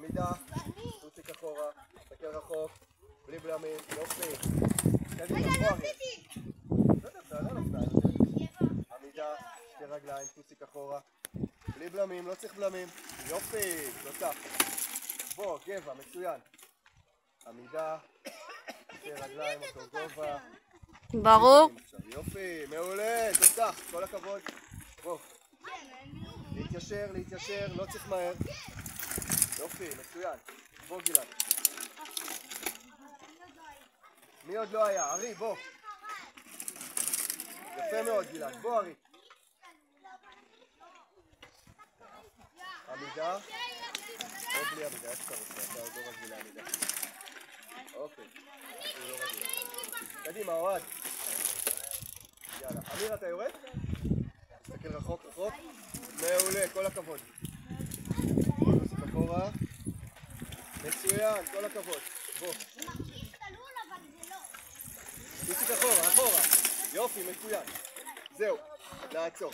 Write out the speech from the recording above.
עמידה, טוסיק אחורה, תסתכל רחוק, בלי בלמים, יופי. קדימה, בוא ארי. בסדר, תעלה לו, עמידה, שתי רגליים, טוסיק אחורה, בלי בלמים, לא צריך בלמים. יופי, תותח. בוא, גבע, מצוין. עמידה, שתי רגליים, אותו גובה. ברור. יופי, מעולה, תותח, כל הכבוד. בוא. להתיישר, להתיישר, לא צריך מהר. יופי, מצוין. בוא גלעד. מי עוד לא היה? ארי, בוא. יפה מאוד גלעד, בוא ארי. עמידה. או בלי עמידה, איך אתה רוצה? אתה עוד לא רגיל לעמידה. אוקיי. קדימה, אוהד. יאללה. אמיר, אתה יורד? תסתכל רחוק, רחוק. מעולה, כל הכבוד. תוסיף אחורה. מצוין, כל הכבוד. בוא. תוסיף אחורה, אחורה. יופי, מצוין. זהו, לעצור.